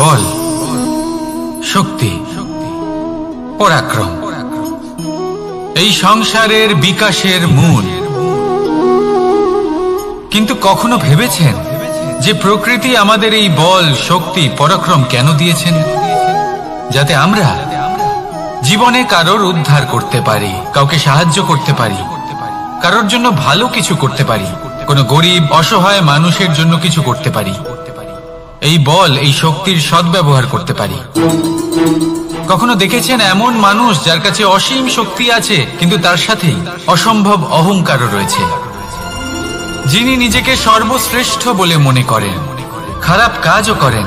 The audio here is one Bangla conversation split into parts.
বল, শক্তি, পরাক্রম এই সংসারের বিকাশের মূল। কিন্তু কখনো ভেবেছেন যে প্রকৃতি আমাদের এই বল, শক্তি, পরাক্রম কেন দিয়েছেন? যাতে আমরা জীবনে কারোর উদ্ধার করতে পারি, কাউকে সাহায্য করতে পারি, কারোর জন্য ভালো কিছু করতে পারি, কোনো গরিব অসহায় মানুষের জন্য কিছু করতে পারি। এই বল, এই শক্তির সদ্ব্যবহার করতে পারি। কখনো দেখেছেন এমন মানুষ যার কাছে অসীম শক্তি আছে, কিন্তু তার সাথেই অসম্ভব অহংকারও রয়েছে, যিনি নিজেকে সর্বশ্রেষ্ঠ বলে মনে করেন, খারাপ কাজও করেন।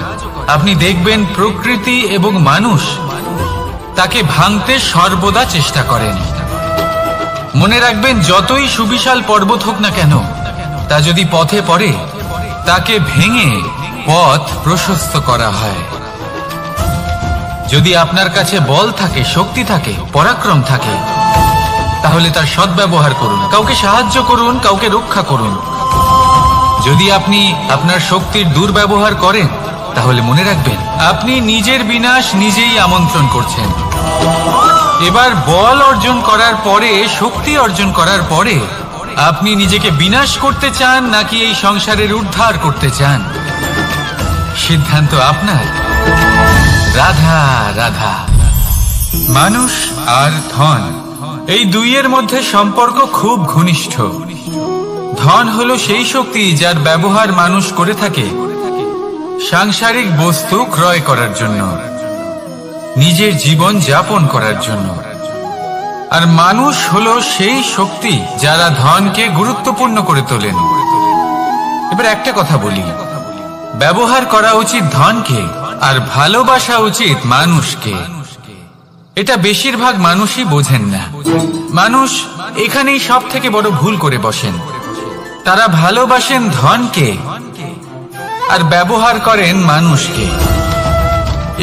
আপনি দেখবেন প্রকৃতি এবং মানুষ তাকে ভাঙতে সর্বদা চেষ্টা করেন। মনে রাখবেন, যতই সুবিশাল পর্বত হোক না কেন, তা যদি পথে পড়ে তাকে ভেঙে পথ প্রশস্ত করা হয়। যদি আপনার কাছে বল থাকে, শক্তি থাকে, পরাক্রম থাকে, তাহলে তার সদ্ব্যবহার করুন, কাউকে সাহায্য করুন, কাউকে রক্ষা করুন। যদি আপনি আপনার শক্তির দুর্ব্যবহার করেন, তাহলে মনে রাখবেন আপনি নিজের বিনাশ নিজেই আমন্ত্রণ করছেন। এবার বল অর্জন করার পরে, শক্তি অর্জন করার পরে আপনি নিজেকে বিনাশ করতে চান নাকি এই সংসারের উদ্ধার করতে চান? সিদ্ধান্ত আপনার। রাধা রাধা। মানুষ আর ধন, এই দুইয়ের মধ্যে সম্পর্ক খুব ঘনিষ্ঠ। ধন হলো সেই শক্তি যার ব্যবহার মানুষ করে থাকে সাংসারিক বস্তু ক্রয় করার জন্য, নিজের জীবন যাপন করার জন্য। আর মানুষ হলো সেই শক্তি যারা ধনকে গুরুত্বপূর্ণ করে তোলেন। এবার একটা কথা বলি, ব্যবহার করা উচিত ধনকে আর ভালোবাসা উচিত মানুষকে। এটা বেশিরভাগ মানুষই বোঝেন না। মানুষ এখানেই সব থেকে বড় ভুল করে বসেন। তারা ভালোবাসেন ধনকে আর ব্যবহার করেন মানুষকে।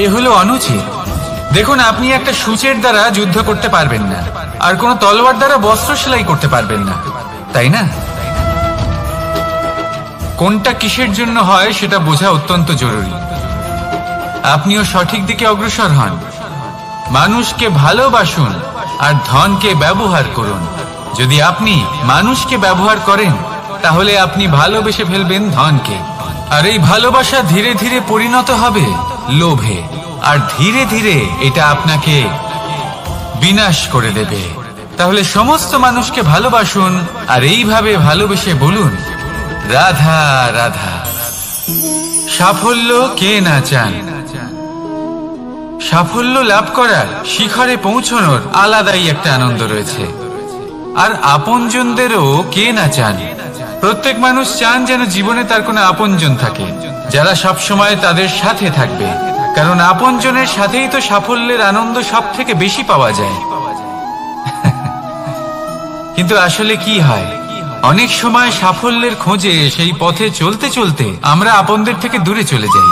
এ হলো অনুচিত। দেখুন, আপনি একটা সূচের দ্বারা যুদ্ধ করতে পারবেন না, আর কোনো তলোয়ার দ্বারা বস্ত্র সেলাই করতে পারবেন না, তাই না? কোনটা কিসের জন্য হয় সেটা বোঝা অত্যন্ত জরুরি। আপনিও সঠিক দিকে অগ্রসর হন। মানুষকে ভালোবাসুন আর ধনকে ব্যবহার করুন। যদি আপনি মানুষকে ব্যবহার করেন, তাহলে আপনি ভালোবেসে ফেলবেন ধনকে। আর এই ভালোবাসা ধীরে ধীরে পরিণত হবে লোভে, আর ধীরে ধীরে এটা আপনাকে বিনাশ করে দেবে। তাহলে সমস্ত মানুষকে ভালোবাসুন আর এইভাবে ভালোবেসে বলুন, রাধা রাধা। সাফল্য কে না চান? সাফল্য লাভ করার, শিখরে পৌঁছানোর আলাদাই একটা আনন্দ রয়েছে। আর আপনজনদেরও কে না চান? প্রত্যেক মানুষ চান যেন জীবনে তার কোনো আপনজন থাকে, যারা সবসময় তাদের সাথে থাকবে। কারণ আপনজনের সাথেই তো সাফল্যের আনন্দ সব থেকে বেশি পাওয়া যায়। কিন্তু আসলে কি হয়, অনেক সময় সাফল্যের খোঁজে সেই পথে চলতে চলতে আমরা আপনদের থেকে দূরে চলে যাই।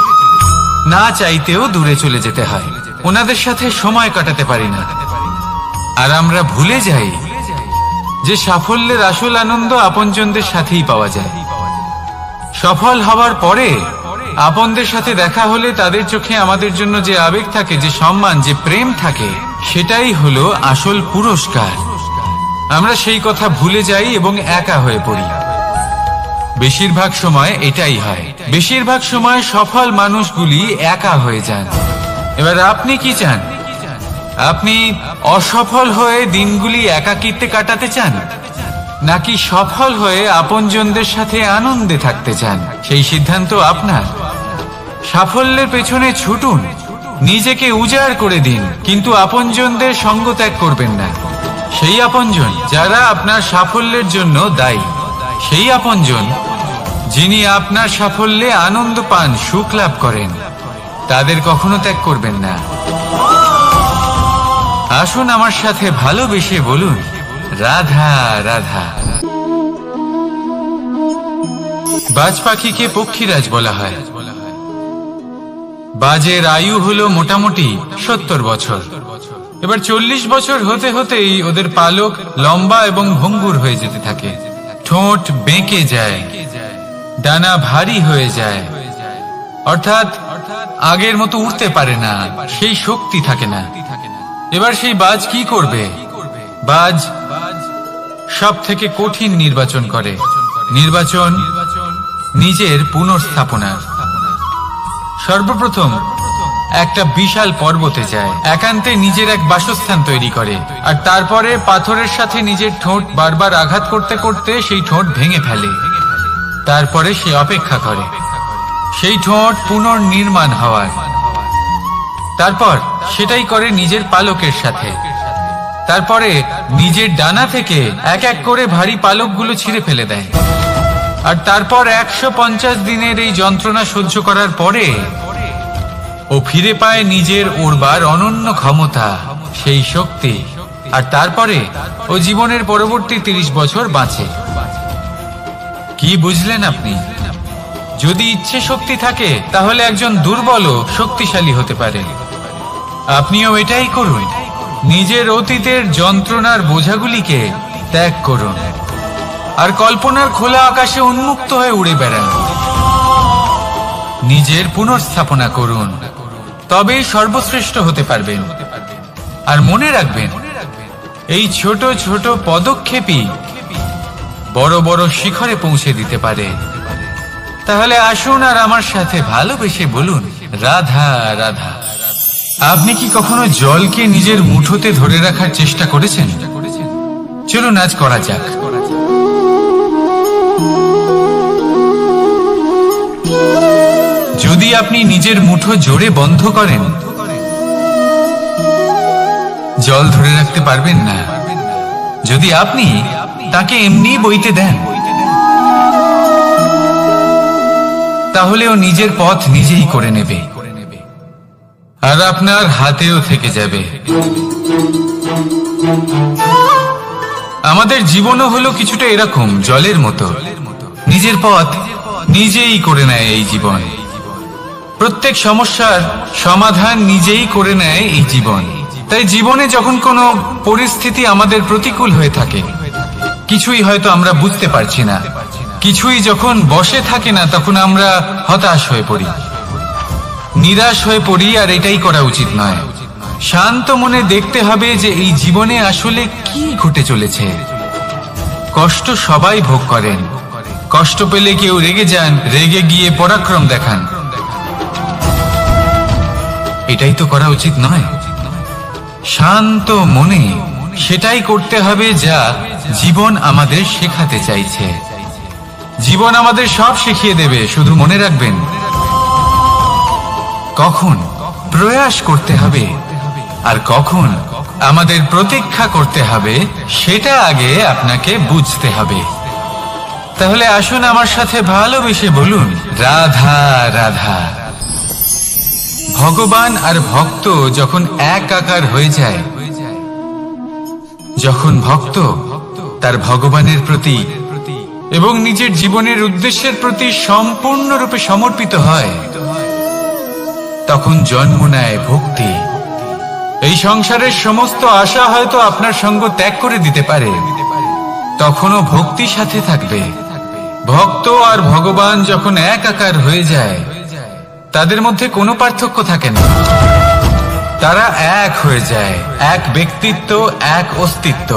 না চাইতেও দূরে চলে যেতে হয়, ওনাদের সাথে সময় কাটাতে পারি না। আর আমরা ভুলে যাই যে সাফল্যের আসল আনন্দ আপনজনদের সাথেই পাওয়া যায়। সফল হওয়ার পরে আপনদের সাথে দেখা হলে তাদের চোখে আমাদের জন্য যে আবেগ থাকে, যে সম্মান, যে প্রেম থাকে, সেটাই হলো আসল পুরস্কার। আমরা সেই কথা ভুলে যাই এবং একা হয়ে পড়ি। বেশিরভাগ সময় এটাই হয়। বেশিরভাগ সময় সফল মানুষগুলি একা হয়ে যান। এবার আপনি কি চান? আপনি অসফল হয়ে দিনগুলি একাকিত্বে কাটাতে চান, নাকি সফল হয়ে আপনজনদের সাথে আনন্দে থাকতে চান? সেই সিদ্ধান্ত আপনার। সাফল্যের পেছনে ছুটুন, নিজেকে উজাড় করে দিন, কিন্তু আপনজনদের সঙ্গ ত্যাগ করবেন না। সেই আপনজন যারা আপনার সাফল্যের জন্য দায়ী, সেই আপনজন যিনি আপনার সাফল্যে আনন্দ পান, সুখ লাভ করেন, তাদের কখনো ত্যাগ করবেন না। আসুন আমার সাথে ভালোবেসে বলুন, রাধা রাধা। বাজ পাখিকে পক্ষীরাজ বলা হয়। বাজের আয়ু হলো মোটামুটি 70 বছর। এবার 40 বছর হতে হতেই ওদের পালক লম্বা এবং ভঙ্গুর হয়ে যেতে থাকে। ঠোঁট বেঁকে যায়, ডানা ভারী হয়ে যায়, অর্থাৎ আগের মতো উঠতে পারে না, সেই শক্তি থাকে না। এবার সেই বাজ কি করবে? বাজ সব থেকে কঠিন নির্বাচন করে, নির্বাচন নিজের পুনর্স্থাপনা। সর্বপ্রথম একটা বিশাল পর্বতে যায়, একান্তে নিজের এক বাসস্থান তৈরি করে, আর তারপরে পাথরের সাথে নিজের ঠোঁট বারবার আঘাত করতে করতে সেই ঠোঁট ভেঙে ফেলে। তারপরে সে অপেক্ষা করে সেই ঠোঁট পুনর্নির্মাণ হওয়ার। তারপর সেটাই করে নিজের পালকের সাথে। তারপরে নিজের ডানা থেকে এক এক করে ভারী পালকগুলো ছিঁড়ে ফেলে দেয়। আর তারপর 150 দিনের এই যন্ত্রণা সহ্য করার পরে ও ফিরে পায় নিজের উড়বার অনন্য ক্ষমতা, সেই শক্তি। আর তারপরে ও জীবনের পরবর্তী 30 বছর বাঁচে। কি বুঝলেন আপনি? যদি ইচ্ছে শক্তি থাকে তাহলে একজন দুর্বলও শক্তিশালী হতে পারে। আপনিও এটাই করুন, নিজের অতীতের যন্ত্রণার বোঝাগুলিকে ত্যাগ করুন আর কল্পনার খোলা আকাশে উন্মুক্ত হয়ে উড়ে বেড়ান। নিজের পুনর্স্থাপনা করুন, তবেই সর্বশ্রেষ্ঠ হতে পারবেন। আর মনে রাখবেন, এই ছোট ছোট পদক্ষেপই বড় বড় শিখরে পৌঁছে দিতে পারে। তাহলে আসুন আর আমার সাথে ভালোবেসে বলুন, রাধা রাধা। আপনি কি কখনো জলকে নিজের মুঠোতে ধরে রাখার চেষ্টা করেছেন? চলুন আজ করা যাক। যদি আপনি নিজের মুঠো জোরে বন্ধ করেন, জল ধরে রাখতে পারবেন না। যদি আপনি তাকে এমনি বইতে দেন, তাহলে ও নিজের পথ নিজেই করে নেবে আর আপনার হাতেও থেকে যাবে। আমাদের জীবনও হলো কিছুটা এরকম, জলের মতো। নিজের পথ নিজেই করে নেয় এই জীবন। প্রত্যেক সমস্যার সমাধান নিজেই করে নেয় এই জীবন। তাই জীবনে যখন কোনো পরিস্থিতি আমাদের প্রতিকূল হয়ে থাকে, কিছুই হয়তো আমরা বুঝতে পারছি না, কিছুই যখন বসে থাকে না, তখন আমরা হতাশ হয়ে পড়ি, নিরাশ হয়ে পড়ি। আর এটাই করা উচিত নয়। শান্ত মনে দেখতে হবে যে এই জীবনে আসলে কি ঘটে চলেছে। কষ্ট সবাই ভোগ করেন। কষ্ট পেলে কেউ রেগে যান, রেগে গিয়ে পরাক্রম দেখান। এটাই তো করা উচিত নয়। শান্ত মনে সেটাই করতে হবে যা জীবন আমাদের শেখাতে চাইছে। জীবন আমাদের সব শিখিয়ে দেবে, শুধু মনে রাখবেন কখন প্রয়াস করতে হবে আর কখন আমাদের প্রতীক্ষা করতে হবে, সেটা আগে আপনাকে বুঝতে হবে। তাহলে আসুন আমার সাথে ভালোবেসে বলুন, রাধা রাধা। ভগবান আর ভক্ত যখন এক আকার হয়ে যায়, যখন ভক্ত তার ভগবানের প্রতি এবং নিজের জীবনের উদ্দেশ্যের প্রতি সম্পূর্ণরূপে সমর্পিত হয়, তখন জন্ম নেয় ভক্তি। এই সংসারের সমস্ত আশা হয়তো আপনার সঙ্গ ত্যাগ করে দিতে পারে, তখনও ভক্তি সাথে থাকবে। ভক্ত আর ভগবান যখন এক আকার হয়ে যায়, তাদের মধ্যে কোনো পার্থক্য থাকে না। তারা এক হয়ে যায়, এক ব্যক্তিত্ব, এক অস্তিত্ব।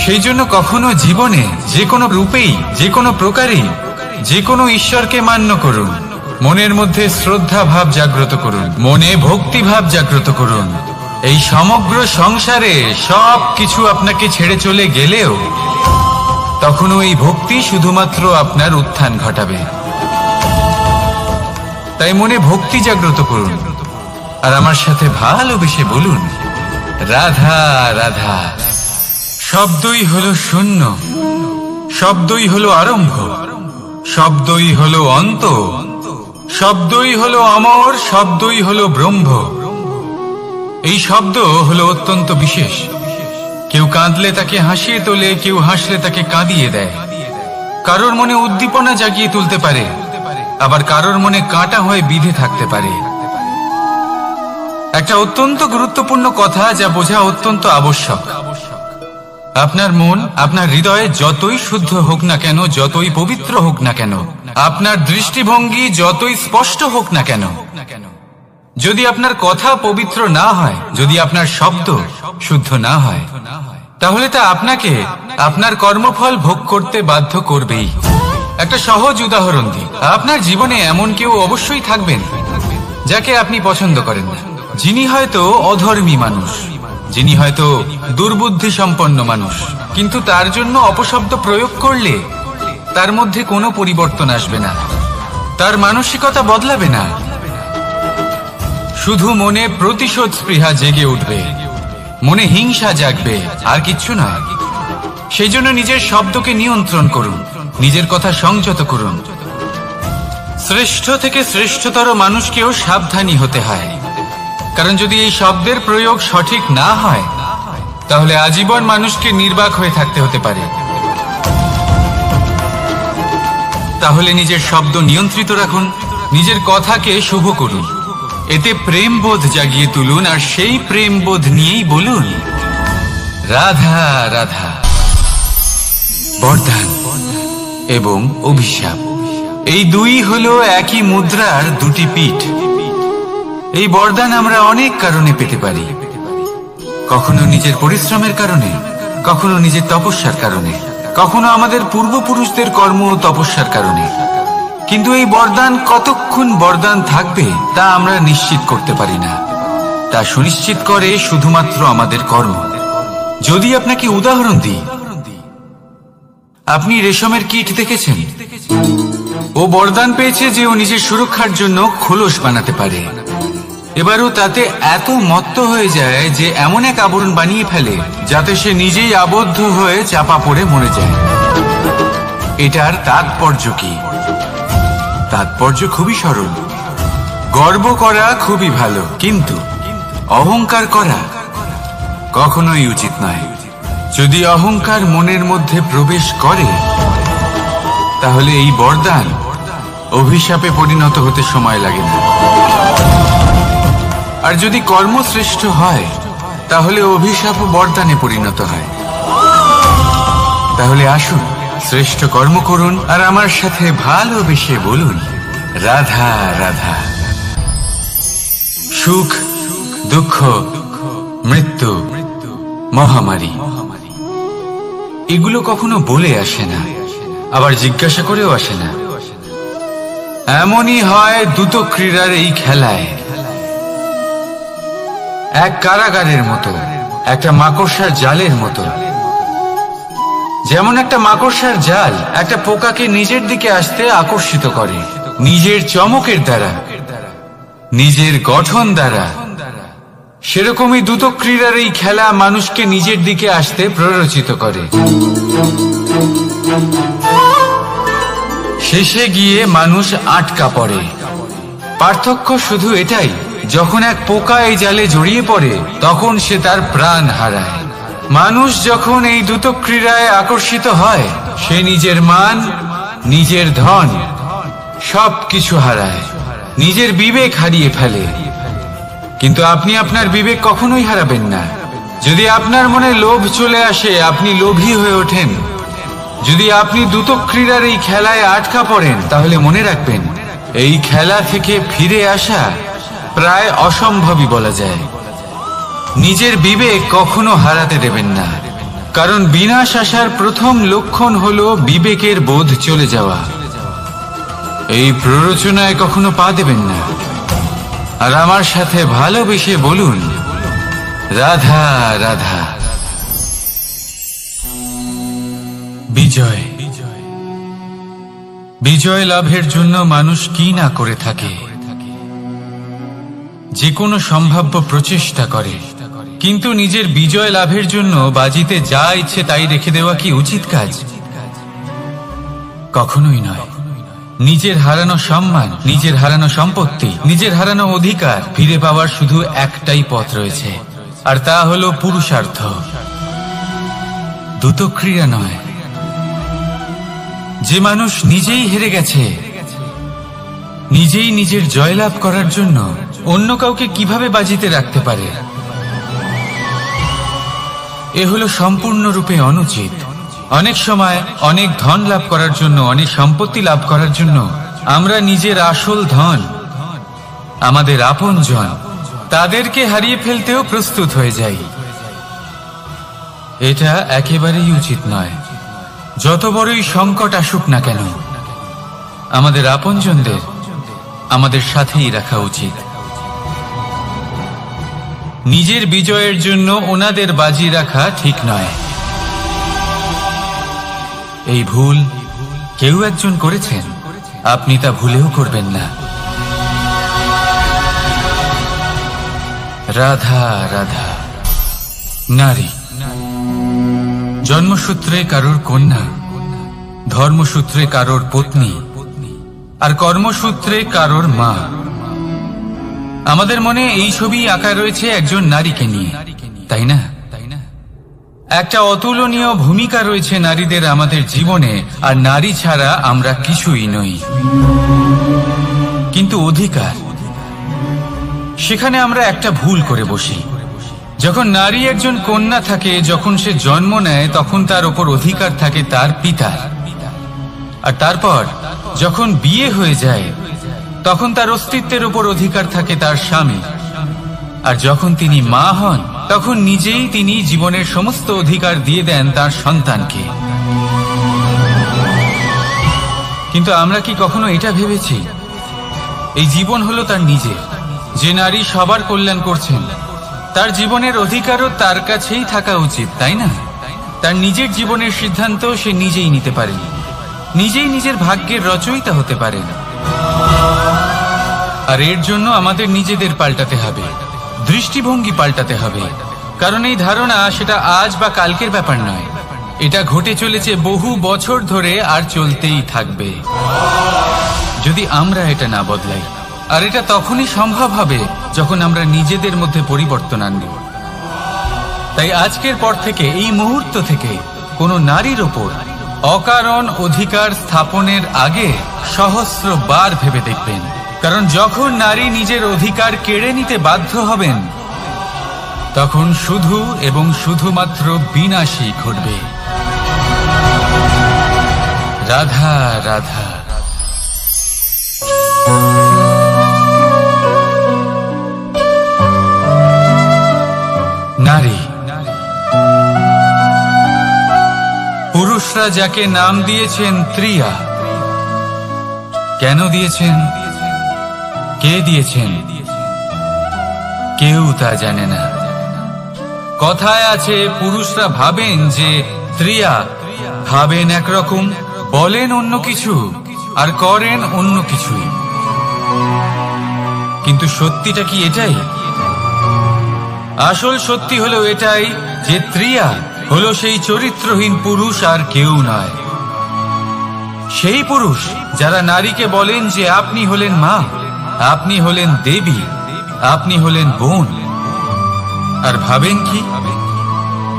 সেই জন্য কখনো জীবনে যে কোনো রূপেই, যে কোনো প্রকারেই, যে কোনো ঈশ্বরকে মান্য করুন। মনের মধ্যে শ্রদ্ধা ভাব জাগ্রত করুন, মনে ভক্তি ভাব জাগ্রত করুন। এই সমগ্র সংসারে সব কিছু আপনাকে ছেড়ে চলে গেলেও তখনও এই ভক্তি শুধুমাত্র আপনার উত্থান ঘটাবে। তাই মনে ভক্তি জাগ্রত করুন আর আমার সাথে ভালোবেসে বলুন, রাধা রাধা। শব্দই হলো শূন্য, শব্দই হলো আরম্ভ, শব্দই হলো অন্ত, শব্দই হলো অমর, শব্দই হলো ব্রহ্ম। এই শব্দ হলো অত্যন্ত বিশেষ। কেউ কাঁদলে তাকে হাসিয়ে তোলে, কেউ হাসলে তাকে কাঁদিয়ে দেয়। কারোর মনে উদ্দীপনা জাগিয়ে তুলতে পারে, আবার কারোর মনে কাঁটা হয়ে বিঁধে থাকতে পারে। একটা অত্যন্ত গুরুত্বপূর্ণ কথা যা বোঝা অত্যন্ত আবশ্যক। আপনার মন, আপনার হৃদয়ে যতই শুদ্ধ হোক না কেন, যতই পবিত্র হোক না কেন, আপনার দৃষ্টিভঙ্গি যতই স্পষ্ট হোক না কেন, যদি আপনার কথা পবিত্র না হয়, যদি আপনার শব্দ শুদ্ধ না হয়, তাহলে তা আপনাকে আপনার কর্মফল ভোগ করতে বাধ্য করবেই। একটা সহজ উদাহরণ দিই। আপনার জীবনে এমন কেউ অবশ্যই থাকবেন যাকে আপনি পছন্দ করেন না, যিনি হয়তো অধর্মী মানুষ, যিনি হয়তো দুর্বুদ্ধি সম্পন্ন মানুষ, কিন্তু তার জন্য অপশব্দ প্রয়োগ করলে তার মধ্যে কোনো পরিবর্তন আসবে না, তার মানসিকতা বদলাবে না, শুধু মনে প্রতিশোধ স্পৃহা জেগে উঠবে, মনে হিংসা জাগবে, আর কিচ্ছু না। সেই জন্য নিজের শব্দকে নিয়ন্ত্রণ করুন, নিজের কথা সংযত করুন। শ্রেষ্ঠ থেকে শ্রেষ্ঠতর মানুষকেও সাবধানী হতে হয়, কারণ যদি এই শব্দের প্রয়োগ সঠিক না হয় তাহলে আজীবন মানুষকে নির্বাক হয়ে থাকতে হতে পারে। তাহলে নিজের শব্দ নিয়ন্ত্রিত রাখুন, নিজের কথাকে শুভ করুন, এতে প্রেমবোধ জাগিয়ে তুলুন, আর সেই প্রেমবোধ নিয়েই বলুন রাধা রাধা। বরদান এবং অভিশাপ, এই দুই হলো একই মুদ্রার দুটি পিঠ। এই বরদান আমরা অনেক কারণে পেতে পারি, কখনো নিজের পরিশ্রমের কারণে, কখনো নিজের তপস্যার কারণে, কখনো আমাদের পূর্বপুরুষদের কর্ম ও তপস্যার কারণে। কিন্তু এই বরদান কতক্ষণ বরদান থাকবে তা আমরা নিশ্চিত করতে পারি না, তা সুনিশ্চিত করে শুধুমাত্র আমাদের কর্ম। যদি আপনাকে উদাহরণ দিই, আপনি রেশমের কীট দেখেছেন? ও বরদান পেয়েছে যে ও নিজের সুরক্ষার জন্য খোলস বানাতে পারে। এবারও তাতে এত মত্ত হয়ে যায় যে এমন এক আবরণ বানিয়ে ফেলে যাতে সে নিজেই আবদ্ধ হয়ে চাপা পড়ে মরে যায়। এটার তাৎপর্য কি? তাৎপর্য খুবই সরল। গর্ব করা খুবই ভালো, কিন্তু অহংকার করা কখনোই উচিত নয়। যদি অহংকার মনের মধ্যে প্রবেশ করে তাহলে এই বরদান অভিশাপে পরিণত হতে সময় লাগে না। আর যদি কর্মশ্রেষ্ঠ হয় তাহলে অভিশাপ বরদানে পরিণত হয়। তাহলে আসুন শ্রেষ্ঠ কর্ম করুন আর আমার সাথে ভালোবেসে বলুন রাধা রাধা। সুখ, দুঃখ, মৃত্যু, মহামারী, এগুলো কখনো বলে আসে না, আবার জিজ্ঞাসা করেও আসে না। এমনই হয় দ্রুত ক্রীড়ার এই খেলায়, এক কারাগারের মতো, একটা মাকড়সার জালের মতো। যেমন একটা মাকড়সার জাল একটা পোকাকে নিজের দিকে আসতে আকর্ষিত করে নিজের চমকের দ্বারা, নিজের গঠন দ্বারা, সেরকমই দ্রুত ক্রীড়ার এই খেলা মানুষকে নিজের দিকে আসতে প্ররোচিত করে। শেষে গিয়ে মানুষ আটকা পড়ে। পার্থক্য শুধু এটাই, যখন এক পোকা এই জালে জড়িয়ে পড়ে তখন সে তার প্রাণ হারায়। মানুষ যখন এই দ্রুত ক্রীড়ায় আকর্ষিত হয় সে নিজের মান, নিজের ধন সবকিছু হারায়, নিজের বিবেক হারিয়ে ফেলে। কিন্তু আপনি আপনার বিবেক কখনোই হারাবেন না। যদি আপনার মনে লোভ চলে আসে আপনি লোভী হয়ে ওঠেন। যদি আপনি দ্রুত ক্রীড়ার এই খেলায় আটকা পড়েন তাহলে মনে রাখবেন এই খেলা থেকে ফিরে আসা প্রায় অসম্ভবই বলা যায়। নিজের বিবেক কখনো হারাতে দেবেন না, কারণ বিনাশ আসার প্রথম লক্ষণ হলো বিবেকের বোধ চলে যাওয়া। এই প্ররোচনায় কখনো পা দেবেন না। আর আমার সাথে ভালোবেসে বলুন রাধা রাধা। বিজয়, বিজয় লাভের জন্য মানুষ কি না করে থাকে, যে কোনো সম্ভাব্য প্রচেষ্টা করে। কিন্তু নিজের বিজয় লাভের জন্য বাজিতে যা ইচ্ছে তাই রেখে দেওয়া কি উচিত কাজ? কখনোই নয়। নিজের হারানো সম্মান, নিজের হারানো সম্পত্তি, নিজের হারানো অধিকার ফিরে পাওয়ার শুধু একটাই পথ রয়েছে, আর তা হলো পুরুষার্থ, দ্রুত ক্রীড়া নয়। যে মানুষ নিজেই হেরে গেছে, নিজেই নিজের জয়লাভ করার জন্য অন্য কাউকে কিভাবে বাজিতে রাখতে পারে? এ হলো সম্পূর্ণরূপে অনুচিত। অনেক সময় অনেক ধন লাভ করার জন্য, অনেক সম্পত্তি লাভ করার জন্য আমরা নিজের আসল ধন, আমাদের আপনজন, তাদেরকে হারিয়ে ফেলতেও প্রস্তুত হয়ে যাই। এটা একেবারেই উচিত নয়। যত বড়ই সংকট আসুক না কেন, আমাদের আপনজনদের আমাদের সাথেই রাখা উচিত। নিজের বিজয়ের জন্য ওনাদের বাজি রাখা ঠিক নয়। এই ভুল কেউ একজন করেছেন, আপনি তা ভুলেও করবেন না। রাধা রাধা। নারী জন্মসূত্রে কারোর কন্যা, ধর্মসূত্রে কারোর পত্নী, আর কর্মসূত্রে কারোর মা। আমাদের মনে এই ছবি আঁকা রয়েছে একজন নারীকে নিয়ে, তাই না? একটা অতুলনীয় ভূমিকা রয়েছে নারীদের আমাদের জীবনে, আর নারী ছাড়া আমরা কিছুই নই। কিন্তু অধিকার, সেখানে আমরা একটা ভুল করে বসি। যখন নারী একজন কন্যা থাকে, যখন সে জন্ম নেয়, তখন তার ওপর অধিকার থাকে তার পিতার। আর তারপর যখন বিয়ে হয়ে যায়, তখন তার অস্তিত্বের উপর অধিকার থাকে তার স্বামী। আর যখন তিনি মা হন, তখন নিজেই তিনি জীবনের সমস্ত অধিকার দিয়ে দেন তার সন্তানকে। কিন্তু আমরা কি কখনো এটা ভেবেছি এই জীবন হলো তার নিজের? যে নারী সবার কল্যাণ করছেন, তার জীবনের অধিকারও তার কাছেই থাকা উচিত, তাই না? তার নিজের জীবনের সিদ্ধান্ত সে নিজেই নিতে পারেন, নিজেই নিজের ভাগ্যের রচয়িতা হতে পারেন। আর এর জন্য আমাদের নিজেদের পাল্টাতে হবে, দৃষ্টিভঙ্গি পাল্টাতে হবে। কারণ এই ধারণা সেটা আজ বা কালকের ব্যাপার নয়, এটা ঘটে চলেছে বহু বছর ধরে আর চলতেই থাকবে যদি আমরা এটা না বদলাই। আর এটা তখনই সম্ভব হবে যখন আমরা নিজেদের মধ্যে পরিবর্তন আনব। তাই আজকের পর থেকে, এই মুহূর্ত থেকে, কোনো নারীর ওপর অকারণ অধিকার স্থাপনের আগে সহস্রবার ভেবে দেখবেন। কারণ যখন নারী নিজের অধিকার কেড়ে নিতে বাধ্য হবেন, তখন শুধু এবং শুধুমাত্র বিনাশই ঘটবে। রাধা রাধা। নারী, পুরুষরা যাকে নাম দিয়েছেন ত্রিয়া, কেন দিয়েছেন, কে দিয়েছেন, কেউ তা জানে না। কথায় আছে, পুরুষরা ভাবেন যে ত্রিয়া, ভাবেন একরকম, বলেন অন্য কিছু, আর করেন অন্য কিছুই। কিন্তু সত্যিটা কি এটাই? আসল সত্যি হলো এটাই যে ত্রিয়া হলো সেই চরিত্রহীন পুরুষ, আর কেউ নয়। সেই পুরুষ যারা নারীকে বলেন যে আপনি হলেন মা, আপনি হলেন দেবী, আপনি হলেন বোন। আর ভাবেন কি?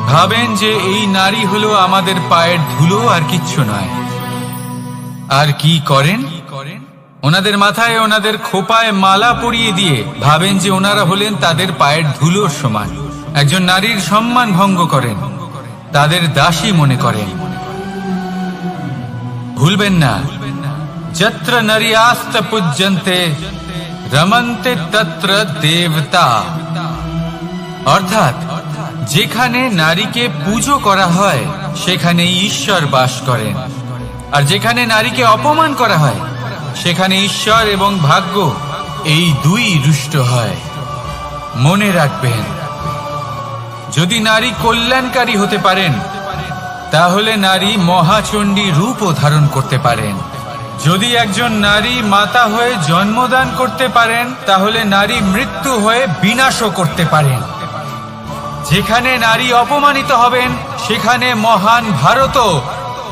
ভাবেন যে এই নারী হলো আমাদের পায়ের ধুলো, আর কিচ্ছু নয়। আর কি করেন? ওনাদের মাথায়, ওনাদের খোপায় মালা পরিয়ে দিয়ে ভাবেন যে ওনারা হলেন তাদের পায়ের ধুলোর সমান। একজন নারীর সম্মান ভঙ্গ করেন, তাদের দাসী মনে করেন। ভুলবেন না, যত্র নারীয়াস্ত পূজ্যন্তে রমন্তে তত্র দেবতা। অর্থাৎ যেখানে নারীকে পুজো করা হয়, সেখানে ঈশ্বর বাস করেন। আর যেখানে নারীকে অপমান করা হয়, সেখানে ঈশ্বর এবং ভাগ্য এই দুই রুষ্ট হয়। মনে রাখবেন, যদি নারী কল্যাণকারী হতে পারেন, তাহলে নারী মহাচণ্ডী রূপও ধারণ করতে পারেন। যদি একজন নারী মাতা হয়ে জন্মদান করতে পারেন, তাহলে নারী মৃত্যু হয়ে বিনাশও করতে পারেন। যেখানে নারী অপমানিত হবেন, সেখানে মহান ভারতও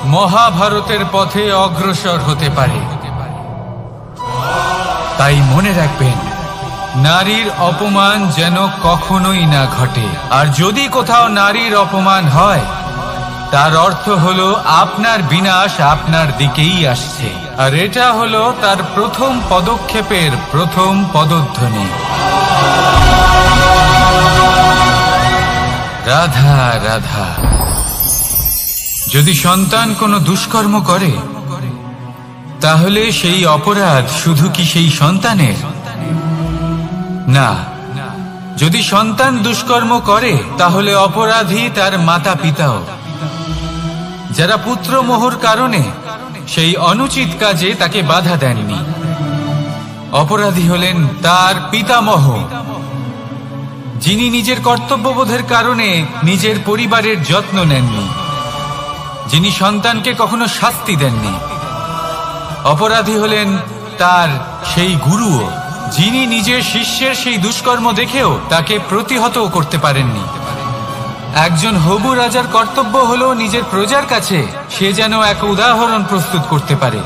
মহাভারতের পথে অগ্রসর হতে পারে। তাই মনে রাখবেন, নারীর অপমান যেন কখনোই না ঘটে। আর যদি কোথাও নারীর অপমান হয়, তার অর্থ হলো আপনার বিনাশ আপনার দিকেই আসছে। আর এটা হলো তার প্রথম পদক্ষেপের প্রথম পদধ্বনি। রাধা রাধা। যদি সন্তান কোনো দুষ্কর্ম করে তাহলে সেই অপরাধ শুধু কি সেই সন্তানের? না, যদি সন্তান দুষ্কর্ম করে তাহলে অপরাধী তার মাতা পিতাও, যারা পুত্রমোহর কারণে সেই অনুচিত কাজে তাকে বাধা দেননি। অপরাধী হলেন তার পিতামহ, যিনি নিজের কর্তব্যবোধের কারণে নিজের পরিবারের যত্ন নেননি, যিনি সন্তানকে কখনো শাস্তি দেননি। অপরাধী হলেন তার সেই গুরুও, যিনি নিজের শিষ্যের সেই দুষ্কর্ম দেখেও তাকে প্রতিহত করতে পারেননি। একজন হবু রাজার কর্তব্য হলো নিজের প্রজার কাছে সে যেন এক উদাহরণ প্রস্তুত করতে পারে,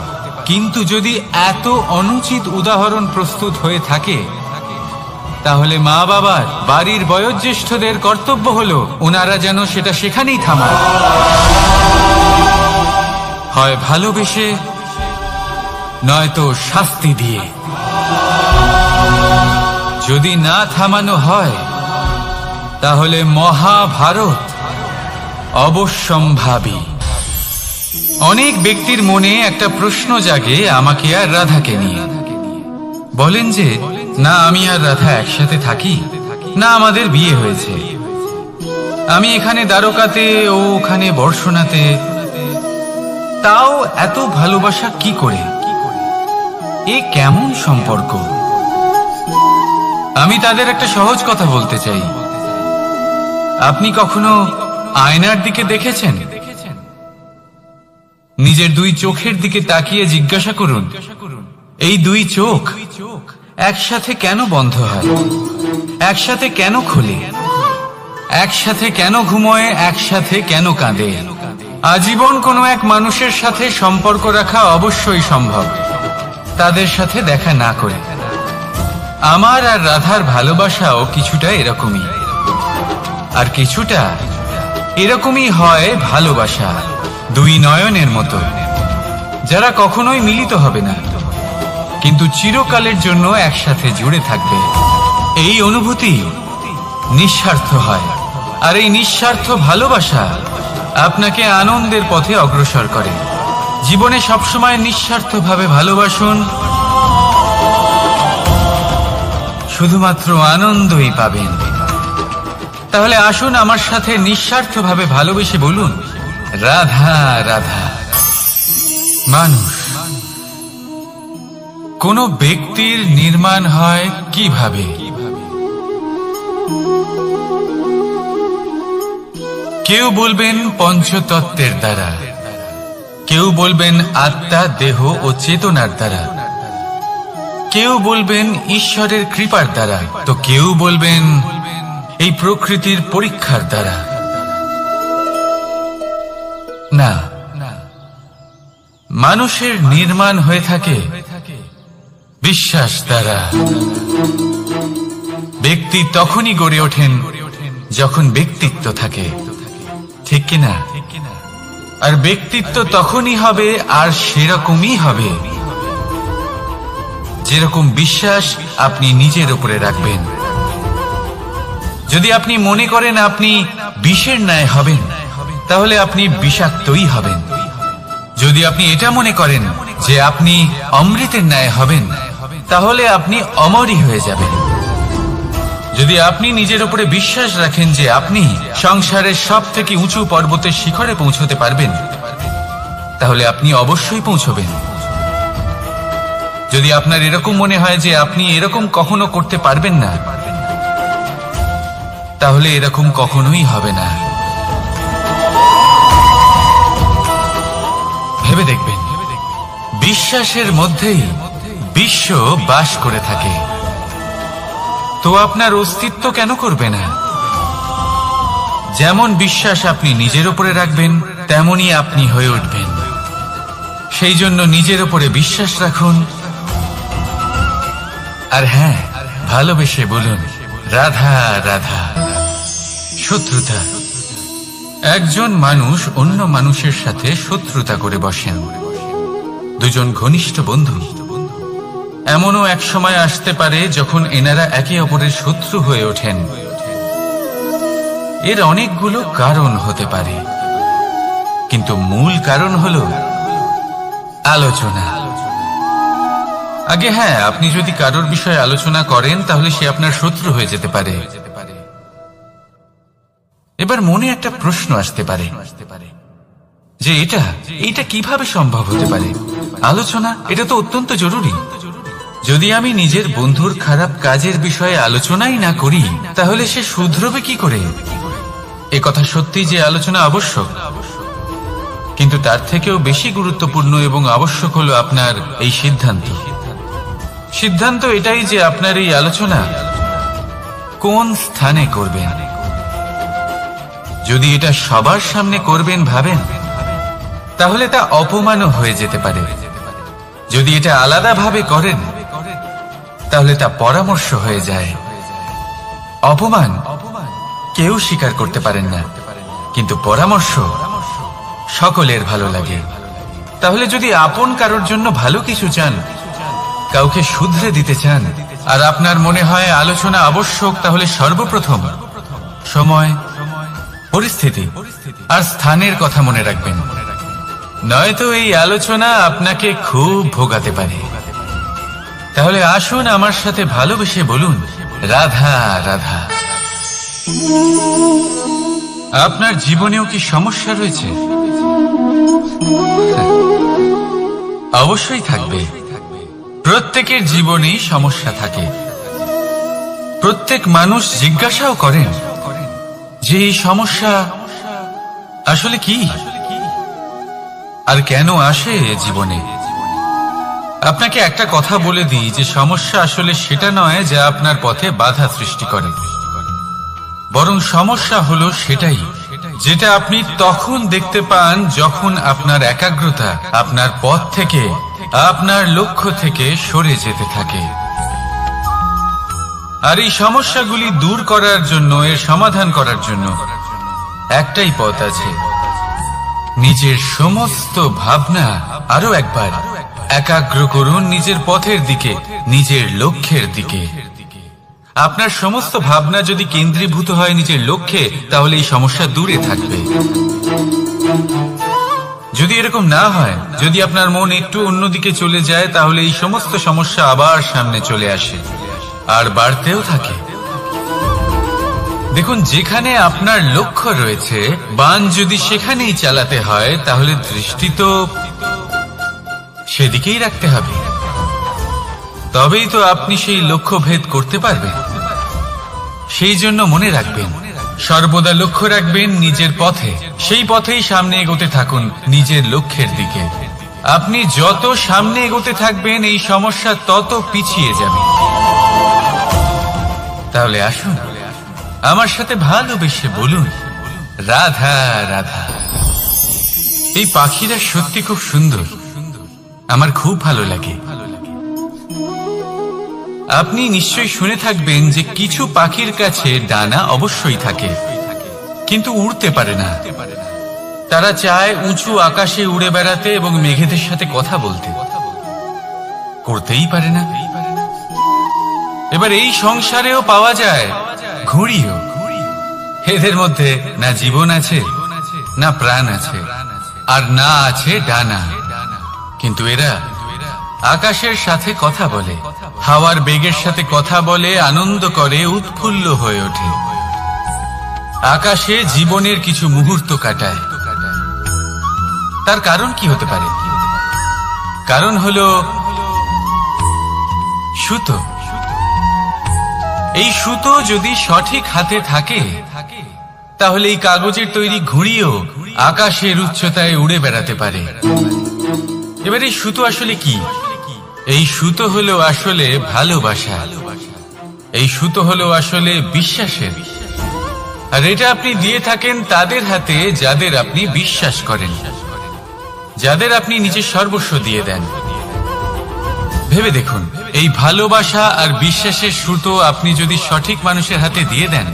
কিন্তু যদি এত অনুচিত উদাহরণ প্রস্তুত হয়ে থাকে তাহলে মা বাবার, বাড়ির বয়োজ্যেষ্ঠদের কর্তব্য হলো ওনারা যেন সেটা সেখানেই থামান, হয় ভালোবেসে নয়তো শাস্তি দিয়ে। যদি না থামানো হয় তাহলে মহাভারত অবশ্যম্ভাবী। অনেক ব্যক্তির মনে একটা প্রশ্ন জাগে আমাকে আর রাধাকে নিয়ে। বলেন যে না আমি আর রাধা একসাথে থাকি, না আমাদের বিয়ে হয়েছে, আমি এখানে দ্বারকাতে ও ওখানে বর্ষণাতে, তাও এত ভালোবাসা কি করে? এ কেমন সম্পর্ক? আমি তাদের একটা সহজ কথা বলতে চাই। আপনি কখনো আয়নার দিকে দেখেছেন? নিজের দুই চোখের দিকে তাকিয়ে জিজ্ঞাসা করুন, এই দুই চোখ একসাথে কেন বন্ধ হয়, একসাথে কেন খোলে, একসাথে কেন ঘুমোয়, একসাথে কেন কাঁদে? আজীবন কোনো এক মানুষের সাথে সম্পর্ক রাখা অবশ্যই সম্ভব, তাদের সাথে দেখা না করে। আমার আর রাধার ভালোবাসাও কিছুটা এরকমই, আর কিছুটা এরকমই হয় ভালোবাসা দুই নয়নের মতো, যারা কখনোই মিলিত হবে না কিন্তু চিরকালের জন্য একসাথে জুড়ে থাকবে। এই অনুভূতি নিঃস্বার্থ হয়, আর এই নিঃস্বার্থ ভালোবাসা আপনাকে আনন্দের পথে অগ্রসর করে। জীবনে সবসময় নিঃস্বার্থভাবে ভালোবাসুন, শুধুমাত্র আনন্দই পাবেন। তাহলে আসুন আমার সাথে নিঃস্বার্থভাবে ভালোবেসে বলুন, রাধা রাধা। মানুষ, কোন ব্যক্তির নির্মাণ হয় কিভাবে? কেউ বলবেন পঞ্চতত্ত্বের দ্বারা, কেউ বলবেন আত্মা, দেহ ও চেতনার দ্বারা, কেউ বলবেন ঈশ্বরের কৃপার দ্বারা, তো কেউ বলবেন এই প্রকৃতির পরীক্ষার দ্বারা। না, মানুষের নির্মাণ হয়ে থাকে বিশ্বাস দ্বারা। ব্যক্তি তখনই গড়ে ওঠেন যখন ব্যক্তিত্ব থাকে, ঠিক কিনা? আর ব্যক্তিত্ব তখনই হবে আর সেরকমই হবে যেরকম বিশ্বাস আপনি নিজের উপরে রাখবেন। যদি আপনি মনে করেন আপনি বিষের ন্যায় হবেন তাহলে আপনি বিষাক্তই হবেন। যদি আপনি এটা মনে করেন যে আপনি অমৃতের ন্যায় হবেন তাহলে আপনি অমরই হয়ে যাবেন। যদি আপনি নিজের উপরে বিশ্বাস রাখেন যে আপনি সংসারের সব থেকে উঁচু পর্বতের শিখরে পৌঁছতে পারবেন তাহলে আপনি অবশ্যই পৌঁছবেন। যদি আপনার এরকম মনে হয় যে আপনি এরকম কখনো করতে পারবেন না তাহলে এরকম কখনোই হবে না। ভেবে দেখবেন, বিশ্বাসের মধ্যেই বিশ্ব বাস করে থাকে, তো আপনার অস্তিত্ব কেন করবে না? যেমন বিশ্বাস আপনি নিজের উপরে রাখবেন তেমনই আপনি হয়ে উঠবেন। সেই জন্য নিজের উপরে বিশ্বাস রাখুন, আর হ্যাঁ, ভালোবেসে বলুন রাধা রাধা। শত্রুতা, একজন মানুষ অন্য মানুষের সাথে শত্রুতা করে বসেন। দুজন ঘনিষ্ঠ বন্ধু, এমনও এক সময় আসতে পারে যখন এনারা একে অপরের শত্রু হয়ে ওঠেন। এর অনেকগুলো কারণ হতে পারে, কিন্তু মূল কারণ হলো আলোচনা। আগে হ্যাঁ, আপনি যদি কারোর বিষয়ে আলোচনা করেন তাহলে সে আপনার শত্রু হয়ে যেতে পারে। এবার মনে একটা প্রশ্ন আসতে পারে যে এটা কিভাবে সম্ভব হতে পারে? আলোচনা এটা তো অত্যন্ত জরুরি। যদি আমি নিজের বন্ধুর খারাপ কাজের বিষয়ে আলোচনাই না করি তাহলে সে শুধরবে কি করে? এ কথা সত্যি যে আলোচনা আবশ্যক, কিন্তু তার থেকেও বেশি গুরুত্বপূর্ণ এবং আবশ্যক হলো আপনার এই সিদ্ধান্ত এটাই যে আপনার এই আলোচনা কোন স্থানে করবেন। যদি এটা সবার সামনে করবেন ভাবেন, তাহলে তা অপমানও হয়ে যেতে পারে। যদি এটা আলাদাভাবে করেন তাহলে তা পরামর্শ হয়ে যায়। অপমান কেউ স্বীকার করতে পারেন না, কিন্তু পরামর্শ সকলের ভালো লাগে। তাহলে যদি আপন কারোর জন্য ভালো কিছু চান, কাউকে শুধরে দিতে চান, আর আপনার মনে হয় আলোচনা আবশ্যক, তাহলে সর্বপ্রথম সময়, পরিস্থিতি আর স্থানের কথা মনে রাখবেন, নয়তো এই আলোচনা আপনাকে খুব ভোগাতে পারে। তাহলে আসুন আমার সাথে ভালোবেসে বলুন, রাধা রাধা। আপনার জীবনেও কি সমস্যা রয়েছে? অবশ্যই থাকবে। প্রত্যেকের জীবনেই সমস্যা থাকে। প্রত্যেক মানুষ জিজ্ঞাসাও করেন যে এই সমস্যা আসলে কি আর কেন আসে জীবনে। আপনাকে একটা কথা বলে দিই যে সমস্যা আসলে সেটা নয় যা আপনার পথে বাধা সৃষ্টি করে, বরং সমস্যা হলো সেটাই যেটা আপনি তখন দেখতে পান যখন আপনার একাগ্রতা আপনার পথ থেকে, আপনার লক্ষ্য থেকে সরে যেতে থাকে। আর এই সমস্যাগুলি দূর করার জন্য, এর সমাধান করার জন্য একটাই পথ আছে, নিজের সমস্ত ভাবনা আরো একবার একাগ্র করুন নিজের পথের দিকে, নিজের লক্ষ্যের দিকে। আপনার সমস্ত ভাবনা যদি কেন্দ্রীভূত হয় নিজের লক্ষ্যে, তাহলে এই সমস্যা দূরে থাকবে। যদি এরকম না হয়, যদি আপনার মন একটু অন্যদিকে চলে যায়, তাহলে এই সমস্ত সমস্যা আবার সামনে চলে আসে আর বাড়তেও থাকে। দেখুন, যেখানে আপনার লক্ষ্য রয়েছে, বাণ যদি সেখানেই চালাতে হয়, তাহলে দৃষ্টি তো সেদিকেই রাখতে হবে। তবেই তো আপনি সেই লক্ষ্য ভেদ করতে পারবেন। সেই জন্য মনে রাখবেন, সর্বদা লক্ষ্য রাখবেন নিজের পথে, সেই পথেই সামনে এগোতে থাকুন নিজের লক্ষ্যের দিকে। আপনি যত সামনে এগোতে থাকবেন এই সমস্যা তত পিছিয়ে যাবে। তাহলে আসুন আমার সাথে ভালোবেসে বলুন, রাধা রাধা। এই পাখিরা সত্যি খুব সুন্দর, আমার খুব ভালো লাগে। আপনি নিশ্চয়ই শুনে থাকবেন যে কিছু পাখির কাছে ডানা অবশ্যই থাকে, কিন্তু উড়তে পারে না। তারা চায় উঁচু আকাশে উড়ে বেড়াতে এবং মেঘেদের সাথে কথা বলতে, করতেই পারে না। এবার এই সংসারেও পাওয়া যায় ঘুড়িও। এদের মধ্যে না জীবন আছে, না প্রাণ আছে, আর না আছে ডানা, কিন্তু এরা আকাশের সাথে কথা বলে, হাওয়ার বেগের সাথে কথা বলে, আনন্দ করে, উৎফুল্ল হয়ে ওঠে, আকাশে জীবনের কিছু মুহূর্ত কাটায়। তার কারণ কি হতে পারে? কারণ হলো সুতো। এই সুতো যদি সঠিক হাতে থাকে, তাহলে এই কাগজের তৈরি ঘুড়িও আকাশের উচ্চতায় উড়ে বেড়াতে পারে। এবার এই সুতো আসলে কি? এই সুতো হলো আসলে ভালোবাসা, এই সুতো হলো আসলে বিশ্বাসের। আর এটা আপনি দিয়ে থাকেন তাদের হাতে যাদের আপনি বিশ্বাস করেন, যাদের আপনি নিজের সর্বস্ব দিয়ে দেন। ভেবে দেখুন, এই ভালোবাসা আর বিশ্বাসের সুতো আপনি যদি সঠিক মানুষের হাতে দিয়ে দেন,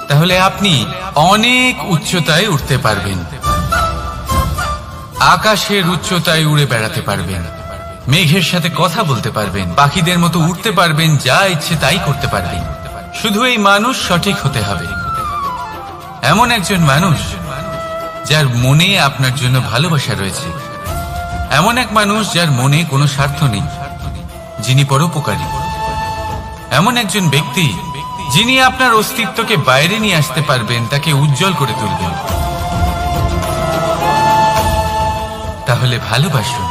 তাহলে আপনি অনেক উচ্চতায় উঠতে পারবেন, আকাশের উচ্চতায় উড়ে বেড়াতে পারবেন, মেঘের সাথে কথা বলতে পারবেন, পাখিদের মতো উঠতে পারবেন, যা ইচ্ছে তাই করতে পারবেন। শুধু এই মানুষ সঠিক হতে হবে, এমন একজন মানুষ যার মনে আপনার জন্য ভালোবাসা রয়েছে, এমন এক মানুষ যার মনে কোনো স্বার্থ নেই, যিনি পরোপকারী, এমন একজন ব্যক্তি যিনি আপনার অস্তিত্বকে বাইরে নিয়ে আসতে পারবেন, তাকে উজ্জ্বল করে তুলবেন। তাহলে ভালোবাসুন,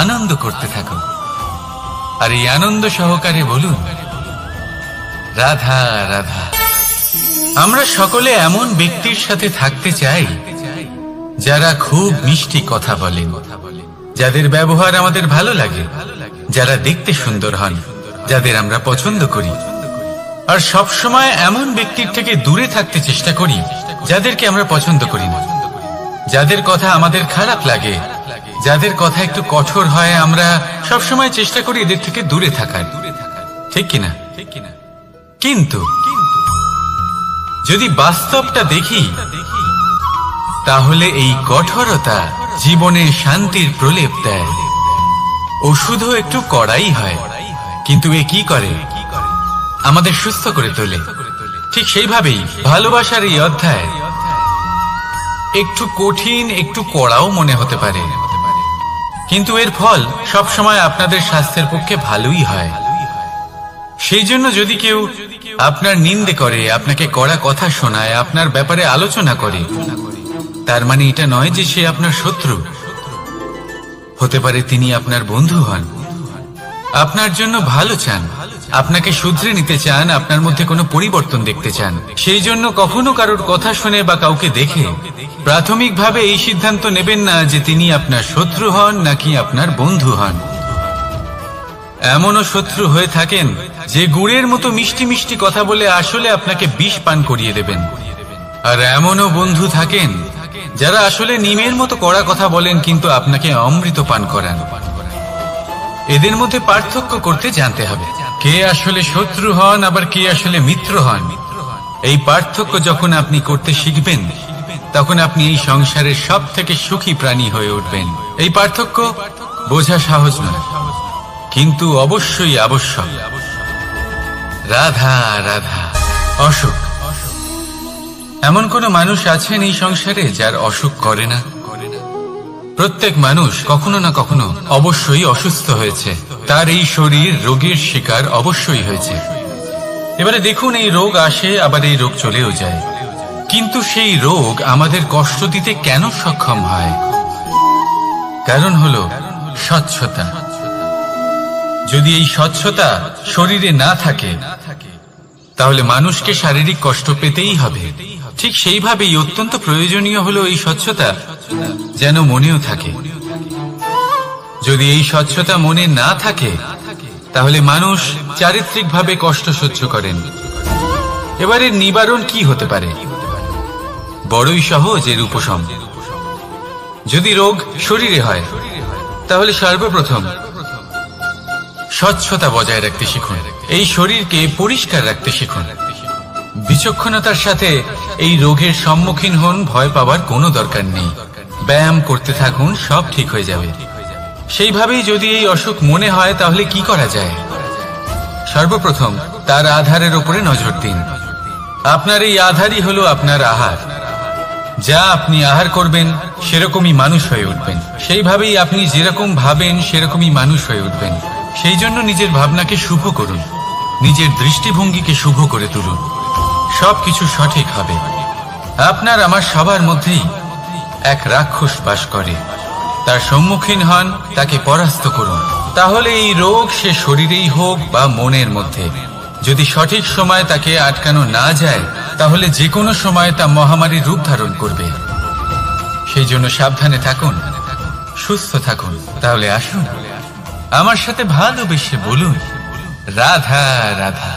আনন্দ করতে থাকুন, আর এই আনন্দ সহকারে বলুন রাধা রাধা। আমরা সকলে এমন ব্যক্তির সাথে থাকতে চাই যারা খুব মিষ্টি কথা বলেন, যাদের ব্যবহার আমাদের ভালো লাগে, যারা দেখতে সুন্দর হন, যাদের আমরা পছন্দ করি। আর সবসময় এমন ব্যক্তির থেকে দূরে থাকতে চেষ্টা করি যাদেরকে আমরা পছন্দ করি না, যাদের কথা আমাদের খারাপ লাগে, যাদের কথা একটু কঠোর হয়। আমরা সবসময় চেষ্টা করি এদের থেকে দূরে থাকার, ঠিক কিনা? কিন্তু যদি বাস্তবটা দেখি, তাহলে এই কঠোরতা জীবনে শান্তির প্রলেপ দেয়। ওষুধও একটু কড়াই হয়, কিন্তু এ কি করে? আমাদের সুস্থ করে তোলে। ঠিক সেইভাবেই ভালোবাসার এই অধ্যায় একটু কঠিন, একটু কড়াও মনে হতে পারে, কিন্তু এর ফল সবসময় আপনাদের স্বাস্থ্যের পক্ষে ভালোই হয়। সেই জন্য যদি কেউ আপনার নিন্দে করে, আপনাকে কড়া কথা শোনায়, আপনার ব্যাপারে আলোচনা করে, তার মানে এটা নয় যে সে আপনার শত্রু। হতে পারে তিনি আপনার বন্ধু হন, আপনার জন্য ভালো চান, আপনাকে শুধরে নিতে চান, আপনার মধ্যে কোনো পরিবর্তন দেখতে চান। সেই জন্য কখনো কারোর কথা শুনে বা কাউকে দেখে প্রাথমিকভাবে এই সিদ্ধান্ত নেবেন না যে তিনি আপনার শত্রু হন নাকি আপনার বন্ধু হন। এমনও শত্রু হয়ে থাকেন যে গুড়ের মতো মিষ্টি মিষ্টি কথা বলে আসলে আপনাকে বিষ পান করিয়ে দেবেন। আর এমনও বন্ধু থাকেন যারা আসলে নিমের মতো কড়া কথা বলেন, কিন্তু আপনাকে অমৃত পান করান। এদের মধ্যে পার্থক্য করতে জানতে হবে, কে আসলে শত্রু হন আবার কে আসলে মিত্র হন। এই পার্থক্য যখন আপনি করতে শিখবেন, তখন আপনি এই সংসারের সব থেকে সুখী প্রাণী হয়ে উঠবেন। এই পার্থক্য বোঝা সহজ নয়, কিন্তু অবশ্যই আবশ্যক। রাধা রাধা। অসুখ। এমন কোন মানুষ আছেন এই সংসারে যার অসুখ করে না? প্রত্যেক মানুষ কখনো না কখনো অবশ্যই অসুস্থ হয়েছে, তার এই শরীর রোগের শিকার অবশ্যই হয়েছে। এবারে দেখুন, এই রোগ আসে আবার এই রোগ চলেও যায়, কিন্তু সেই রোগ আমাদের কষ্ট দিতে কেন সক্ষম হয়? কারণ হলো স্বচ্ছতা। যদি এই স্বচ্ছতা শরীরে না থাকে, তাহলে মানুষকে শারীরিক কষ্ট পেতেই হবে। ঠিক সেইভাবেই অত্যন্ত প্রয়োজনীয় হলো এই স্বচ্ছতা যেন মনেও থাকে। যদি এই স্বচ্ছতা মনে না থাকে, তাহলে মানুষ চারিত্রিকভাবে কষ্ট সহ্য করেন। এবারে নিবারণ কি হতে পারে? বড়ই সহজ এর উপশম। যদি রোগ শরীরে হয়, তাহলে সর্বপ্রথম স্বচ্ছতা বজায় রাখতে শিখুন, এই শরীরকে পরিষ্কার রাখতে শিখুন। বিচক্ষণতার সাথে এই রোগের সম্মুখীন হন, ভয় পাওয়ার কোনো দরকার নেই। ব্যায়াম করতে থাকুন, সব ঠিক হয়ে যাবে। সেইভাবেই যদি এই অসুখ মনে হয়, তাহলে কি করা যায়? সর্বপ্রথম তার আধারের উপরে নজর দিন। আপনার এই আধারই হলো আপনার আহার। যা আপনি আহার করবেন, সেরকমই মানুষ হয়ে উঠবেন। সেইভাবেই আপনি যেরকম ভাবেন, সেরকমই মানুষ হয়ে উঠবেন। সেই জন্য নিজের ভাবনাকে শুভ করুন, নিজের দৃষ্টিভঙ্গিকে শুভ করে তুলুন, সবকিছু সঠিক হবে। আপনার আমার সবার মধ্যেই এক রাক্ষস বাস করে, তার সম্মুখীন হন, তাকে পরাস্ত করুন। তাহলে এই রোগ সে শরীরেই হোক বা মনের মধ্যে, যদি সঠিক সময় তাকে আটকানো না যায়, তাহলে যে কোনো সময় তা মহামারীর রূপ ধারণ করবে। সেই জন্য সাবধানে থাকুন, সুস্থ থাকুন। তাহলে আসুন আমার সাথে ভালোবেসে বলুন রাধা রাধা।